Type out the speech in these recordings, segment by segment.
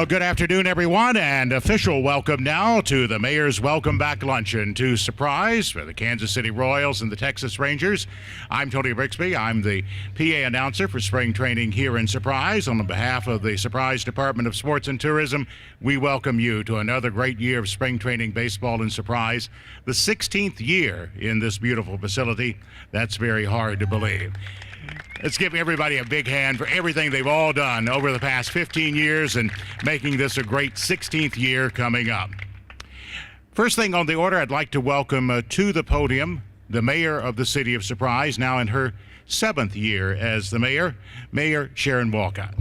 Well, good afternoon, everyone, and official welcome now to the Mayor's Welcome Back Luncheon to Surprise for the Kansas City Royals and the Texas Rangers. I'm Tony Brixby. I'm the PA announcer for spring training here in Surprise. On behalf of the Surprise Department of Sports and Tourism, we welcome you to another great year of spring training baseball in Surprise, the 16th year in this beautiful facility. That's very hard to believe. Let's give everybody a big hand for everything they've all done over the past 15 years and making this a great 16th year coming up. First thing on the order, I'd like to welcome to the podium the mayor of the city of Surprise, now in her 7th year as the mayor, Mayor Sharon Wolcott.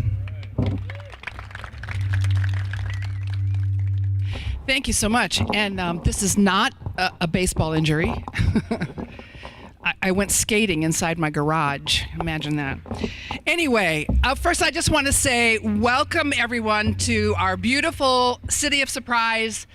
Thank you so much. And this is not a baseball injury. I went skating inside my garage. Imagine that. Anyway, first I just want to say welcome everyone to our beautiful City of Surprise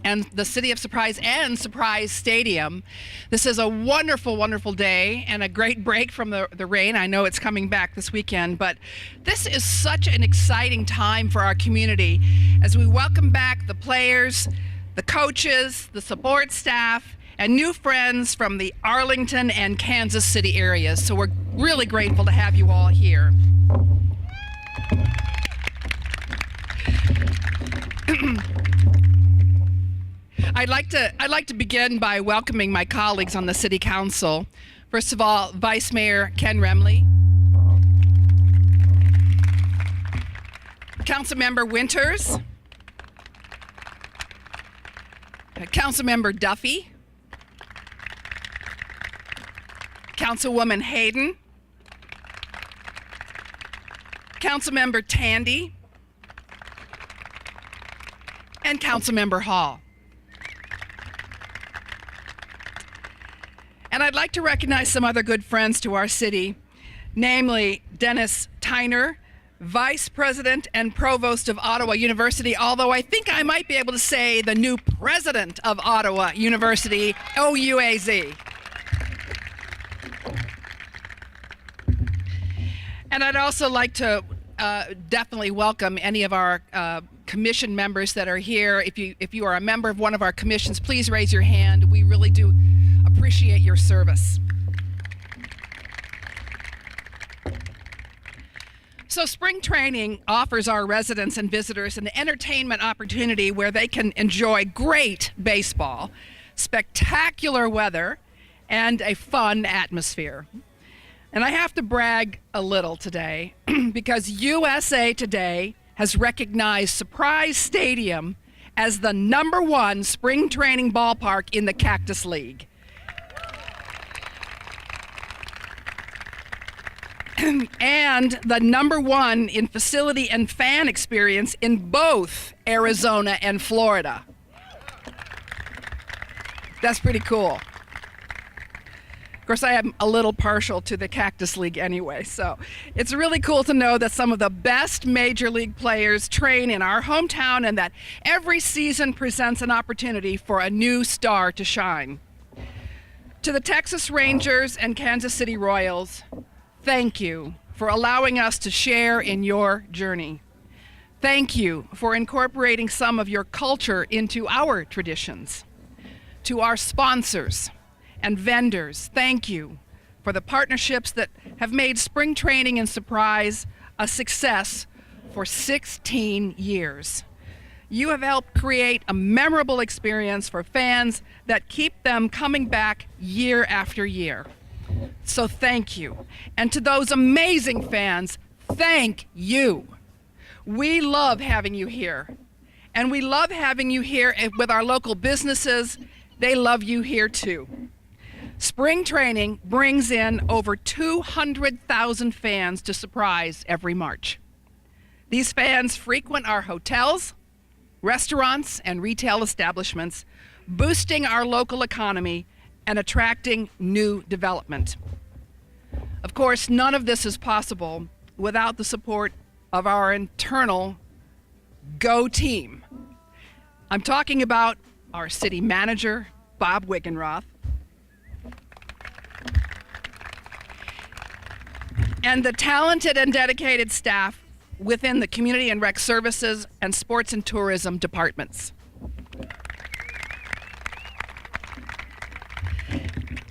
and the City of Surprise and Surprise Stadium. This is a wonderful, wonderful day and a great break from the rain. I know it's coming back this weekend, but this is such an exciting time for our community as we welcome back the players, the coaches, the support staff, and new friends from the Arlington and Kansas City areas. So we're really grateful to have you all here. I'd like to begin by welcoming my colleagues on the City Council. First of all, Vice Mayor Ken Remley, Councilmember Winters, Councilmember Duffy, Councilwoman Hayden, Councilmember Tandy, and Councilmember Hall. And I'd like to recognize some other good friends to our city, namely Dennis Tyner, Vice President and Provost of Ottawa University, although I think I might be able to say the new President of Ottawa University, OUAZ. And I'd also like to definitely welcome any of our commission members that are here. If you are a member of one of our commissions, please raise your hand. We really do appreciate your service. So spring training offers our residents and visitors an entertainment opportunity where they can enjoy great baseball, spectacular weather, and a fun atmosphere. And I have to brag a little today because USA Today has recognized Surprise Stadium as the #1 spring training ballpark in the Cactus League. And the #1 in facility and fan experience in both Arizona and Florida. That's pretty cool. Of course, I am a little partial to the Cactus League anyway, so it's really cool to know that some of the best major league players train in our hometown and that every season presents an opportunity for a new star to shine. To the Texas Rangers and Kansas City Royals, thank you for allowing us to share in your journey. Thank you for incorporating some of your culture into our traditions. To our sponsors and vendors, thank you for the partnerships that have made spring training and Surprise a success for 16 years. You have helped create a memorable experience for fans that keep them coming back year after year. So thank you. And to those amazing fans, thank you. We love having you here. And we love having you here with our local businesses. They love you here too. Spring training brings in over 200,000 fans to Surprise every March. These fans frequent our hotels, restaurants, and retail establishments, boosting our local economy and attracting new development. Of course, none of this is possible without the support of our internal Go team. I'm talking about our city manager, Bob Wiggenroth, and the talented and dedicated staff within the Community and Rec Services and Sports and Tourism departments.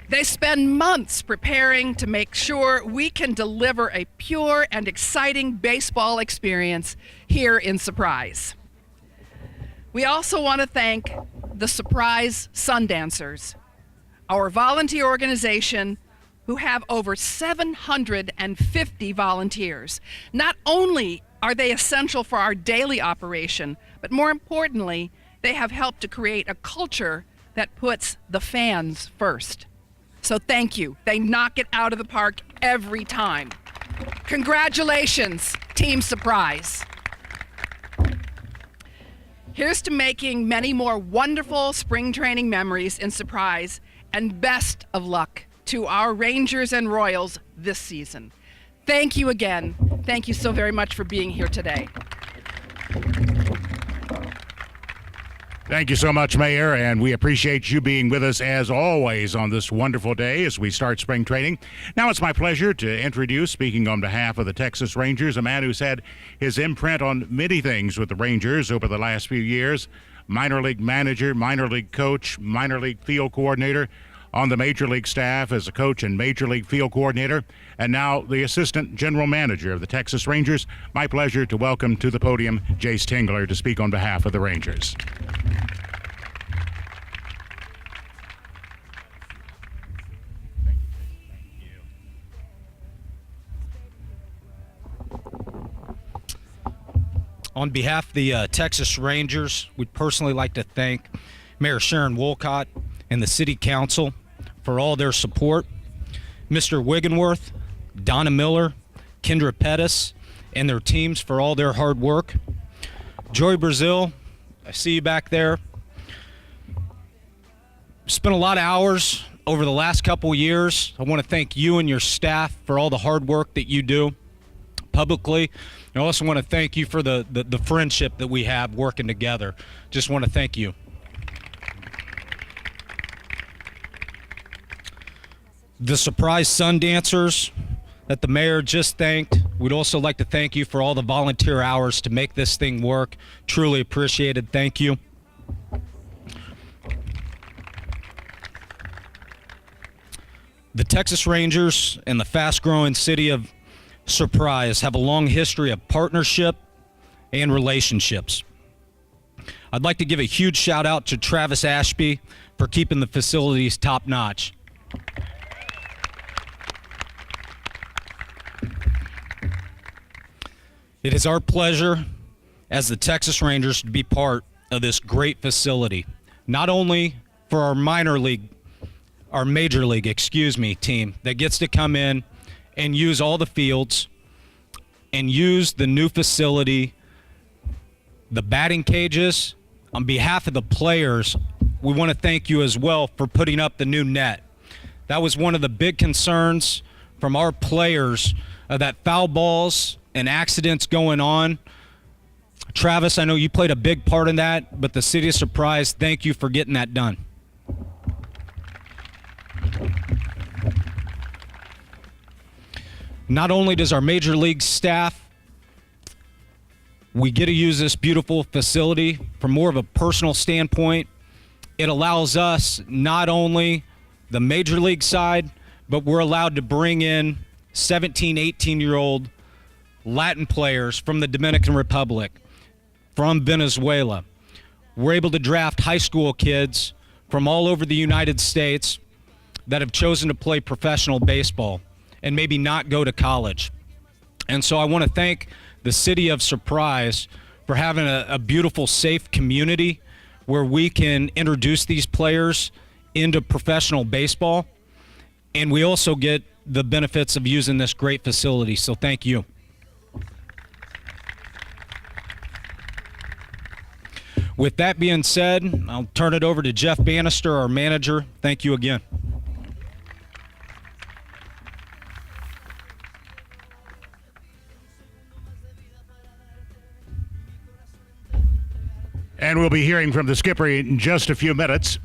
They spend months preparing to make sure we can deliver a pure and exciting baseball experience here in Surprise. We also want to thank the Surprise Sundancers, our volunteer organization who have over 750 volunteers. Not only are they essential for our daily operation, but more importantly, they have helped to create a culture that puts the fans first. So thank you. They knock it out of the park every time. Congratulations, Team Surprise. Here's to making many more wonderful spring training memories in Surprise, and best of luck to our Rangers and Royals this season. Thank you again. Thank you so very much for being here today. Thank you so much, Mayor, and we appreciate you being with us as always on this wonderful day as we start spring training. Now it's my pleasure to introduce, speaking on behalf of the Texas Rangers, a man who's had his imprint on many things with the Rangers over the last few years. Minor league manager, minor league coach, minor league field coordinator, on the Major League staff as a coach and Major League field coordinator, and now the assistant general manager of the Texas Rangers. My pleasure to welcome to the podium Jayce Tingler to speak on behalf of the Rangers. On behalf of the Texas Rangers, we'd personally like to thank Mayor Sharon Wolcott and the City Council for all their support, Mr. Wiggenworth, Donna Miller, Kendra Pettis, and their teams for all their hard work. Joey Brazil, I see you back there. Spent a lot of hours over the last couple years. I want to thank you and your staff for all the hard work that you do publicly. I also want to thank you for the friendship that we have working together. Just want to thank you. The Surprise Sundancers that the mayor just thanked, we'd also like to thank you for all the volunteer hours to make this thing work. Truly appreciated. Thank you. The Texas Rangers and the fast-growing city of Surprise have a long history of partnership and relationships. I'd like to give a huge shout out to Travis Ashby for keeping the facilities top-notch. It is our pleasure as the Texas Rangers to be part of this great facility, not only for our major league team that gets to come in and use all the fields and use the new facility, the batting cages. On behalf of the players, we want to thank you as well for putting up the new net. That was one of the big concerns from our players, that foul balls and accidents going on. Travis, I know you played a big part in that, but the City of Surprise, thank you for getting that done. Not only does our Major League staff, we get to use this beautiful facility from more of a personal standpoint. It allows us not only the Major League side, but we're allowed to bring in 17, 18-year-old Latin players from the Dominican Republic, from Venezuela. We're able to draft high school kids from all over the United States that have chosen to play professional baseball and maybe not go to college. And so I want to thank the City of Surprise for having a beautiful, safe community where we can introduce these players into professional baseball. And we also get the benefits of using this great facility. So thank you. With that being said, I'll turn it over to Jeff Banister, our manager. Thank you again. And we'll be hearing from the skipper in just a few minutes.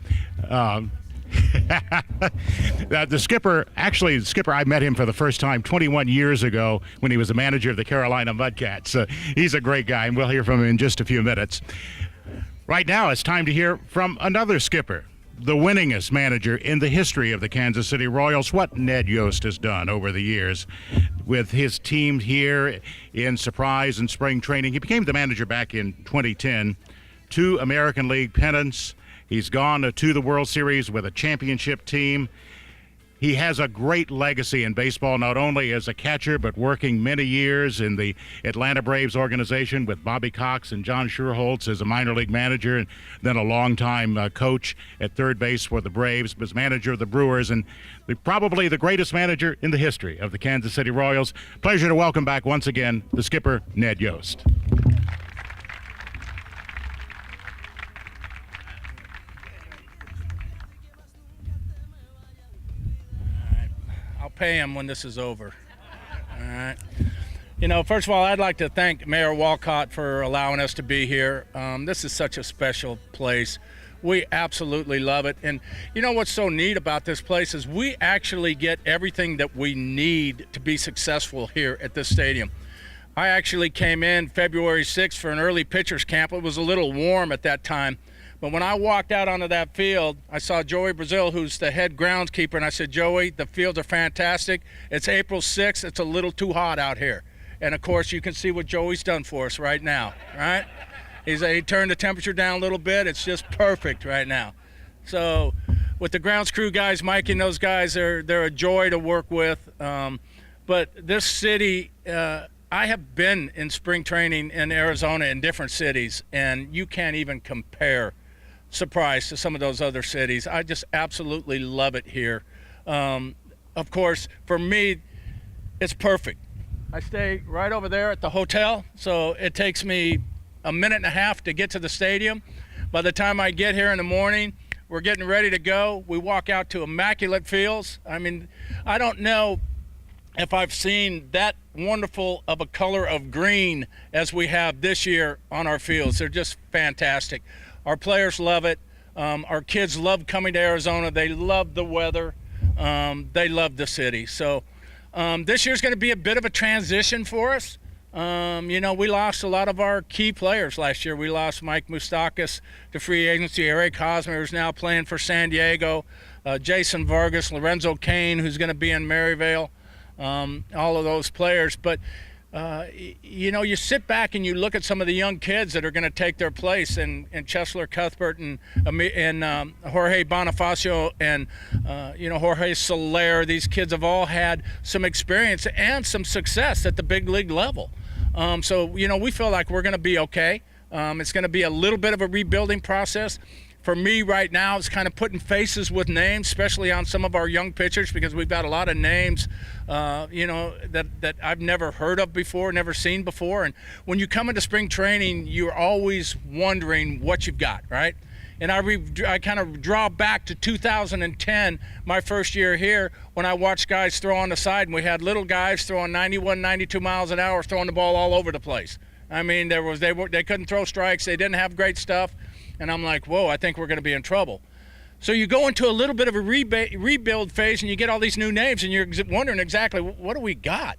The skipper, I met him for the first time 21 years ago when he was the manager of the Carolina Mudcats. He's a great guy, and we'll hear from him in just a few minutes. Right now, it's time to hear from another skipper, the winningest manager in the history of the Kansas City Royals, what Ned Yost has done over the years with his team here in Surprise and spring training. He became the manager back in 2010, 2 American League pennants. He's gone to the World Series with a championship team. He has a great legacy in baseball, not only as a catcher, but working many years in the Atlanta Braves organization with Bobby Cox and John Schuerholz as a minor league manager, and then a longtime coach at third base for the Braves, was manager of the Brewers, and probably the greatest manager in the history of the Kansas City Royals. Pleasure to welcome back once again the skipper, Ned Yost. Pay him when this is over. All right. You know, first of all, I'd like to thank Mayor Wolcott for allowing us to be here. This is such a special place. We absolutely love it. And you know what's so neat about this place is we actually get everything that we need to be successful here at this stadium. I actually came in February 6th for an early pitchers camp. It was a little warm at that time. But when I walked out onto that field, I saw Joey Brazil, who's the head groundskeeper, and I said, Joey, the fields are fantastic. It's April 6th. It's a little too hot out here. And, of course, you can see what Joey's done for us right now, right? He turned the temperature down a little bit. It's just perfect right now. So with the grounds crew guys, Mike and those guys, they're a joy to work with. But this city, I have been in spring training in Arizona in different cities, and you can't even compare Surprise to some of those other cities. I just absolutely love it here. Of course, for me, it's perfect. I stay right over there at the hotel, so it takes me a minute and a half to get to the stadium. By the time I get here in the morning, we're getting ready to go. We walk out to immaculate fields. I mean, I don't know if I've seen that wonderful of a color of green as we have this year on our fields. They're just fantastic. Our players love it. Our kids love coming to Arizona. They love the weather. They love the city. So this year's going to be a bit of a transition for us. You know, we lost a lot of our key players last year. We lost Mike Moustakas to free agency. Eric Hosmer is now playing for San Diego. Jason Vargas, Lorenzo Kane, who's going to be in Maryvale. All of those players. But you know, you sit back and you look at some of the young kids that are going to take their place, and Chesler Cuthbert and Jorge Bonifacio and you know, Jorge Soler. These kids have all had some experience and some success at the big league level. So you know, we feel like we're going to be okay. It's going to be a little bit of a rebuilding process. For me right now, it's kind of putting faces with names, especially on some of our young pitchers, because we've got a lot of names, you know, that I've never heard of before, never seen before. And when you come into spring training, you're always wondering what you've got, right? And I kind of draw back to 2010, my first year here, when I watched guys throw on the side, and we had little guys throwing 91, 92 miles an hour, throwing the ball all over the place. I mean, they couldn't throw strikes. They didn't have great stuff. And I'm like, whoa, I think we're going to be in trouble. So you go into a little bit of a rebuild phase, and you get all these new names, and you're wondering exactly, what do we got?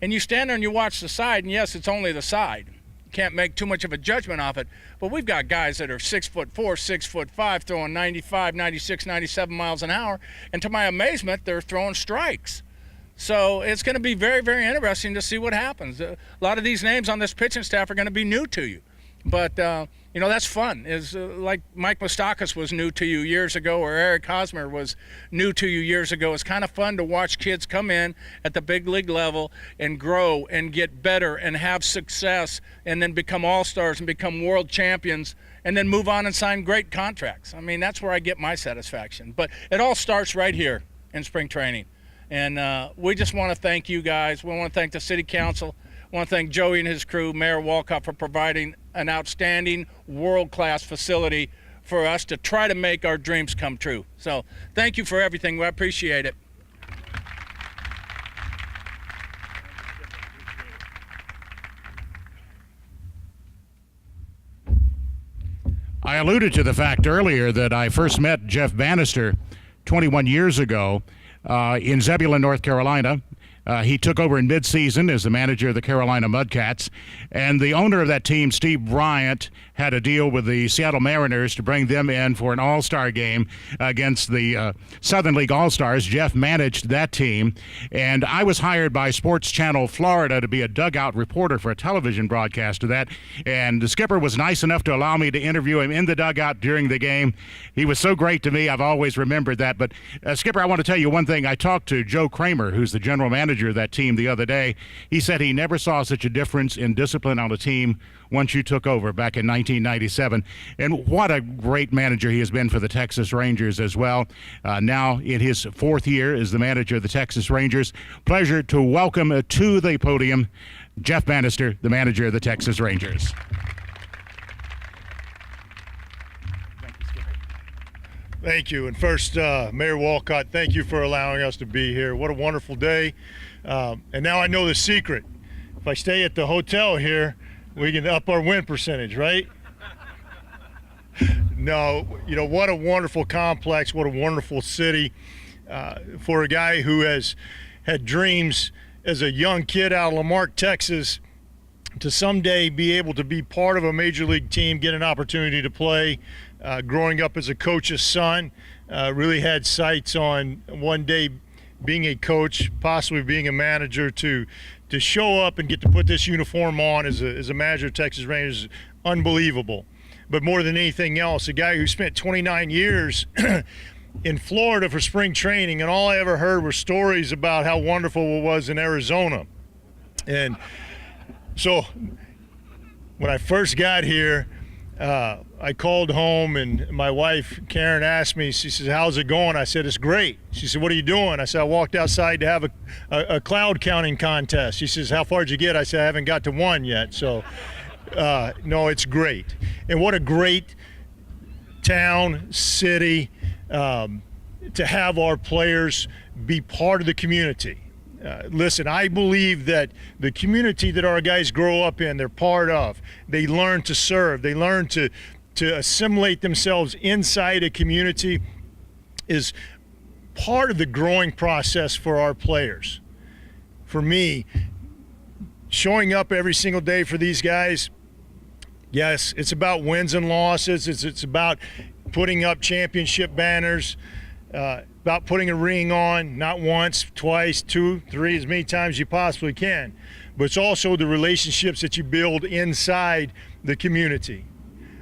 And you stand there and you watch the side, and yes, it's only the side. You can't make too much of a judgment off it. But we've got guys that are 6'4", 6'5", throwing 95, 96, 97 miles an hour. And to my amazement, they're throwing strikes. So it's going to be very, very interesting to see what happens. A lot of these names on this pitching staff are going to be new to you. But, you know, that's fun. Like Mike Moustakas was new to you years ago, or Eric Hosmer was new to you years ago. It's kind of fun to watch kids come in at the big league level and grow and get better and have success and then become all-stars and become world champions and then move on and sign great contracts. I mean, that's where I get my satisfaction. But it all starts right here in spring training. And we just want to thank you guys. We want to thank the city council. I want to thank Joey and his crew, Mayor Wolcott, for providing an outstanding world-class facility for us to try to make our dreams come true. So thank you for everything. We appreciate it. I alluded to the fact earlier that I first met Jeff Banister 21 years ago in Zebulon, North Carolina. He took over in midseason as the manager of the Carolina Mudcats, and the owner of that team, Steve Bryant, had a deal with the Seattle Mariners to bring them in for an all-star game against the Southern League All-Stars. Jeff managed that team, and I was hired by Sports Channel Florida to be a dugout reporter for a television broadcast of that, and the skipper was nice enough to allow me to interview him in the dugout during the game. He was so great to me. I've always remembered that. But, Skipper, I want to tell you one thing. I talked to Joe Kramer, who's the general manager of that team, the other day. He said he never saw such a difference in discipline on a team once you took over back in 1997. And what a great manager he has been for the Texas Rangers as well. Now in his 4th year as the manager of the Texas Rangers. Pleasure to welcome to the podium Jeff Banister, the manager of the Texas Rangers. Thank you. And first, Mayor Wolcott, thank you for allowing us to be here. What a wonderful day. And now I know the secret. If I stay at the hotel here, we can up our win percentage, right? No, what a wonderful complex, what a wonderful city. For a guy who has had dreams as a young kid out of Lamarck, Texas, to someday be able to be part of a major league team, get an opportunity to play. Growing up as a coach's son, really had sights on one day being a coach, possibly being a manager, to show up and get to put this uniform on as a manager of Texas Rangers is unbelievable. But more than anything else, a guy who spent 29 years in Florida for spring training, and all I ever heard were stories about how wonderful it was in Arizona. And so when I first got here, I called home, and my wife, Karen, asked me, she says, "How's it going?" I said, "It's great." She said, "What are you doing?" I said, "I walked outside to have a cloud counting contest." She says, "How far did you get?" I said, "I haven't got to one yet." So, no, it's great. And what a great town, city, to have our players be part of the community. Listen, I believe that the community that our guys grow up in, they're part of. They learn to serve. They learn to assimilate themselves inside a community is part of the growing process for our players. For me, showing up every single day for these guys, yes, it's about wins and losses. It's about putting up championship banners, about putting a ring on, not once, twice, 2, 3, as many times as you possibly can. But it's also the relationships that you build inside the community.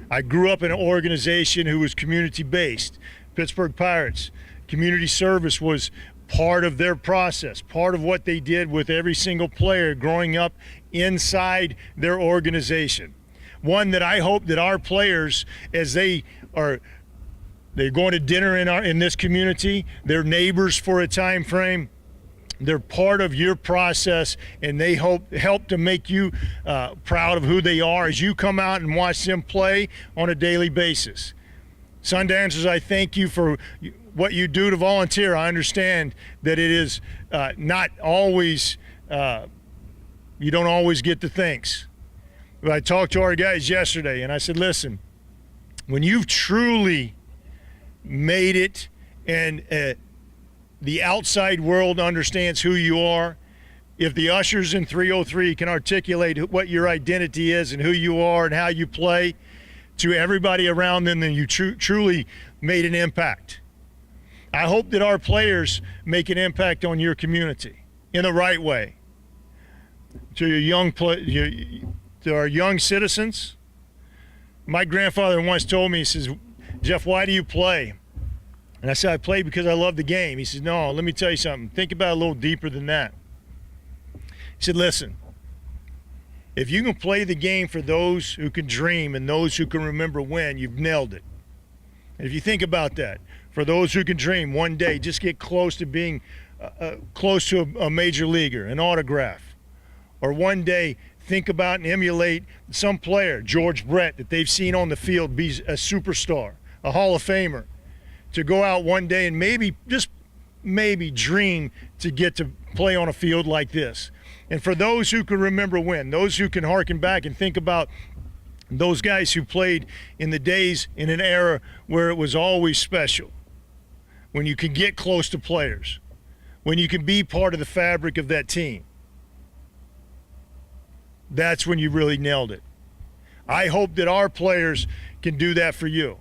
I grew up in an organization who was community-based. Pittsburgh Pirates. Community service was part of their process, part of what they did with every single player growing up inside their organization. One that I hope that our players, as they're going to dinner in this community, they're neighbors for a time frame, they're part of your process, and they help to make you proud of who they are as you come out and watch them play on a daily basis. Sundancers, I thank you for what you do to volunteer. I understand that it is not always, you don't always get the thanks. But I talked to our guys yesterday, and I said, listen, when you've truly made it and the outside world understands who you are, if the ushers in 303 can articulate what your identity is and who you are and how you play to everybody around them, then you truly made an impact. I hope that our players make an impact on your community in the right way. To our young citizens, my grandfather once told me, he says, "Jeff, why do you play?" And I said, "I play because I love the game." He said, "No, let me tell you something. Think about it a little deeper than that." He said, "Listen, if you can play the game for those who can dream and those who can remember when, you've nailed it." And if you think about that, for those who can dream, one day just get close to being close to a major leaguer, an autograph. Or one day think about and emulate some player, George Brett, that they've seen on the field be a superstar, a Hall of Famer. To go out one day and maybe, just maybe, dream to get to play on a field like this. And for those who can remember when, those who can harken back and think about those guys who played in the days in an era where it was always special. when you can get close to players, when you can be part of the fabric of that team. That's when you really nailed it. I hope that our players can do that for you.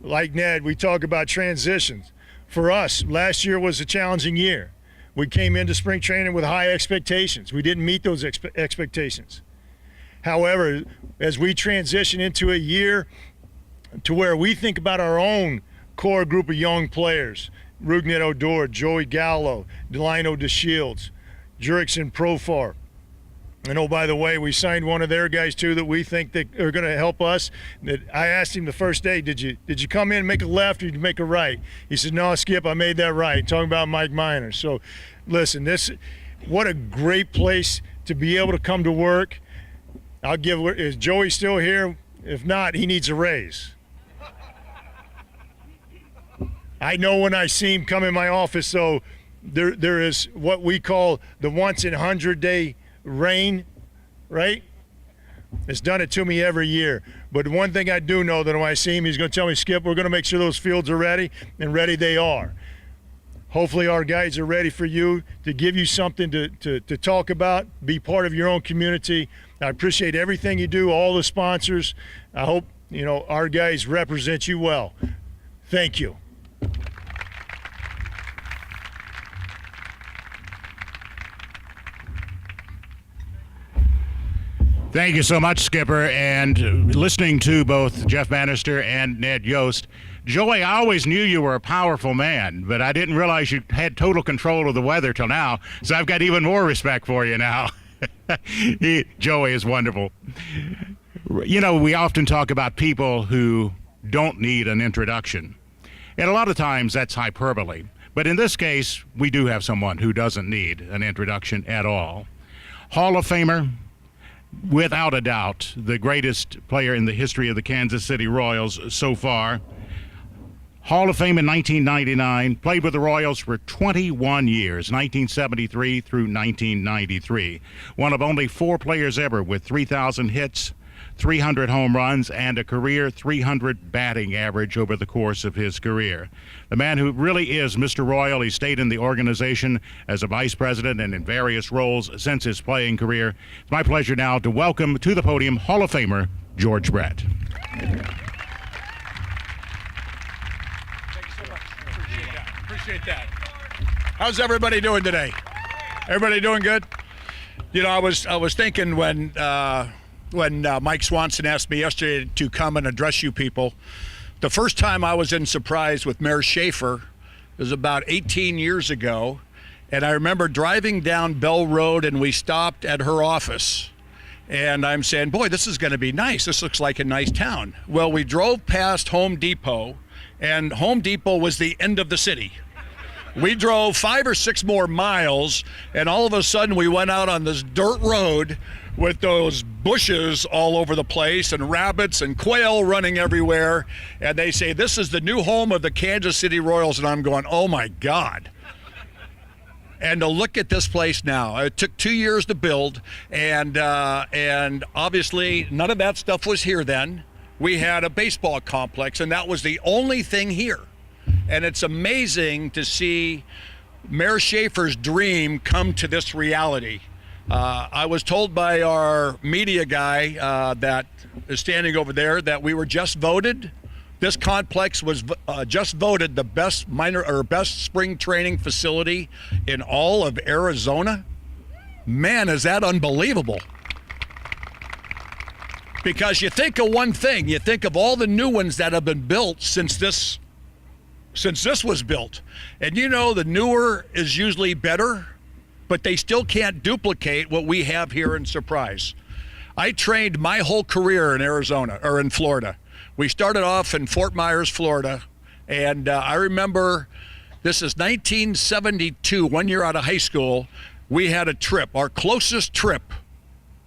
Like Ned, we talk about transitions. For us, last year was a challenging year. We came into spring training with high expectations. We didn't meet those expectations. However, as we transition into a year to where we think about our own core group of young players, Rugnet Odor, Joey Gallo, Delino DeShields, Jurickson Profar. And oh, by the way, we signed one of their guys too that we think that are going to help us. That I asked him the first day, did you come in and make a left or did you make a right? He said, no, Skip, I made that right. Talking about Mike Miner. So listen, what a great place to be able to come to work. Is Joey still here? If not, he needs a raise. I know when I see him come in my office, so there is what we call the once in 100-day rain, right? It's done it to me every year. But one thing I do know that when I see him, he's going to tell me, Skip, we're going to make sure those fields are ready, and ready they are. Hopefully our guys are ready for you, to give you something to talk about, be part of your own community. I appreciate everything you do, all the sponsors. I hope, our guys represent you well. Thank you. Thank you so much, Skipper. And listening to both Jeff Banister and Ned Yost, Joey, I always knew you were a powerful man, but I didn't realize you had total control of the weather till now, so I've got even more respect for you now. Joey is wonderful. We often talk about people who don't need an introduction, and a lot of times that's hyperbole. But in this case, we do have someone who doesn't need an introduction at all. Hall of Famer, without a doubt, the greatest player in the history of the Kansas City Royals so far. Hall of Fame in 1999, played with the Royals for 21 years, 1973 through 1993. One of only 4 players ever with 3,000 hits, 300 home runs, and a career 300 batting average over the course of his career. The man who really is Mr. Royal. He stayed in the organization as a vice president and in various roles since his playing career. It's my pleasure now to welcome to the podium Hall of Famer George Brett. Thank you so much. Appreciate that. How's everybody doing today? Everybody doing good? I was thinking when Mike Swanson asked me yesterday to come and address you people, the first time I was in Surprise with Mayor Schaefer was about 18 years ago, and I remember driving down Bell Road and we stopped at her office, and I'm saying, boy, this is going to be nice. This looks like a nice town. Well, we drove past Home Depot, and Home Depot was the end of the city. We drove 5 or 6 more miles, and all of a sudden we went out on this dirt road with those bushes all over the place and rabbits and quail running everywhere. And they say, this is the new home of the Kansas City Royals. And I'm going, oh my God. And to look at this place now, it took 2 years to build. And obviously none of that stuff was here then. We had a baseball complex, and that was the only thing here. And it's amazing to see Mayor Schaefer's dream come to this reality. I was told by our media guy that is standing over there that we were just voted. This complex was just voted the best best spring training facility in all of Arizona. Man, is that unbelievable. Because you think of one thing, you think of all the new ones that have been built since this was built. And the newer is usually better, but they still can't duplicate what we have here in Surprise. I trained my whole career in in Florida. We started off in Fort Myers, Florida, and I remember this is 1972, 1 year out of high school, we had a trip. Our closest trip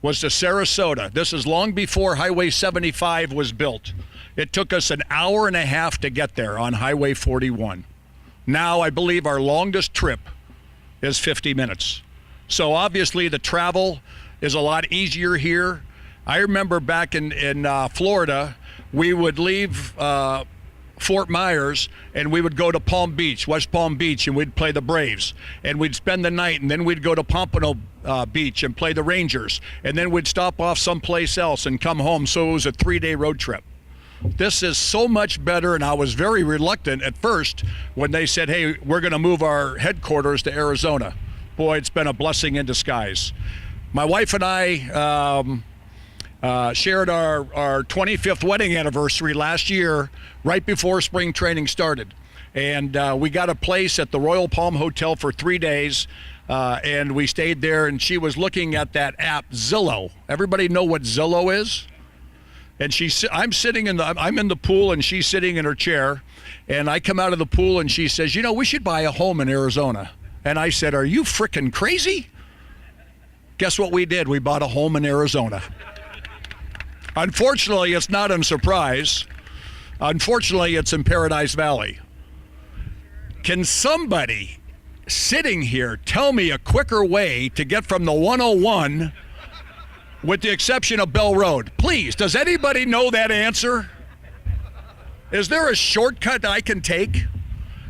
was to Sarasota. This is long before Highway 75 was built. It took us an hour and a half to get there on Highway 41. Now I believe our longest trip is 50 minutes. So obviously the travel is a lot easier here. I remember back in Florida, we would leave Fort Myers, and we would go to Palm Beach, West Palm Beach, and we'd play the Braves, and we'd spend the night, and then we'd go to Pompano Beach and play the Rangers, and then we'd stop off someplace else and come home. So it was a 3-day road trip. This is so much better, and I was very reluctant at first when they said, hey, we're going to move our headquarters to Arizona. Boy, it's been a blessing in disguise. My wife and I shared our 25th wedding anniversary last year, right before spring training started. And we got a place at the Royal Palm Hotel for 3 days, and we stayed there, and she was looking at that app, Zillow. Everybody know what Zillow is? And I'm in the pool, and she's sitting in her chair, and I come out of the pool, and she says, you know, we should buy a home in Arizona. And I said, are you frickin' crazy? Guess what we did? We bought a home in Arizona. Unfortunately, it's not a surprise. Unfortunately, it's in Paradise Valley. Can somebody sitting here tell me a quicker way to get from the 101, with the exception of Bell Road? Please, does anybody know that answer? Is there a shortcut I can take?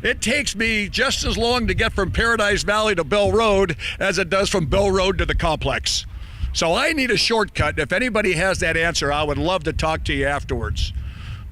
It takes me just as long to get from Paradise Valley to Bell Road as it does from Bell Road to the complex. So I need a shortcut. If anybody has that answer, I would love to talk to you afterwards.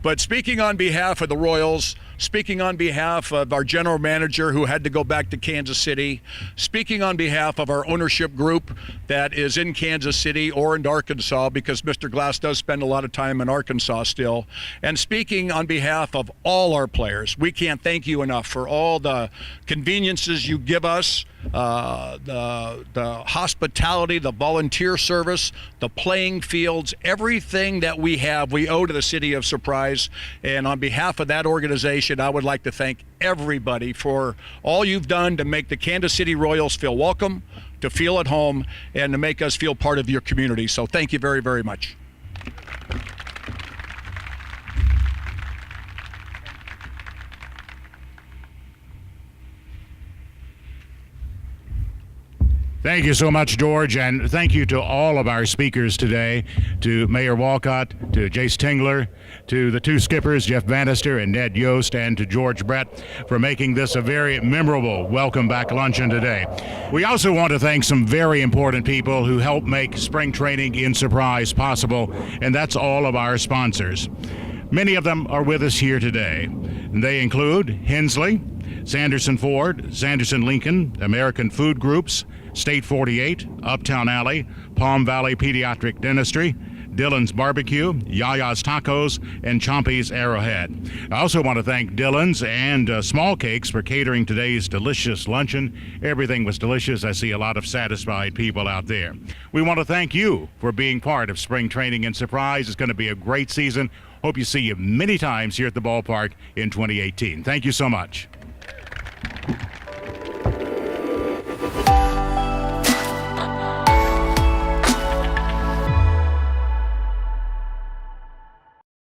But speaking on behalf of the Royals, speaking on behalf of our general manager who had to go back to Kansas City, speaking on behalf of our ownership group that is in Kansas City or in Arkansas, because Mr. Glass does spend a lot of time in Arkansas still, and speaking on behalf of all our players, we can't thank you enough for all the conveniences you give us, the hospitality, the volunteer service, the playing fields, everything that we have, we owe to the city of Surprise. And on behalf of that organization, I would like to thank everybody for all you've done to make the Kansas City Royals feel welcome, to feel at home, and to make us feel part of your community. So thank you very, very much. Thank you so much, George, and thank you to all of our speakers today, to Mayor Wolcott, to Jayce Tingler, to the two skippers, Jeff Banister and Ned Yost, and to George Brett for making this a very memorable welcome back luncheon today. We also want to thank some very important people who helped make spring training in Surprise possible, and that's all of our sponsors. Many of them are with us here today, and they include Hensley, Sanderson Ford, Sanderson Lincoln, American Food Groups, State 48, Uptown Alley, Palm Valley Pediatric Dentistry, Dylan's Barbecue, Yaya's Tacos, and Chompy's Arrowhead. I also want to thank Dylan's and Small Cakes for catering today's delicious luncheon. Everything was delicious. I see a lot of satisfied people out there. We want to thank you for being part of spring training and Surprise. It's going to be a great season. Hope you see you many times here at the ballpark in 2018. Thank you so much.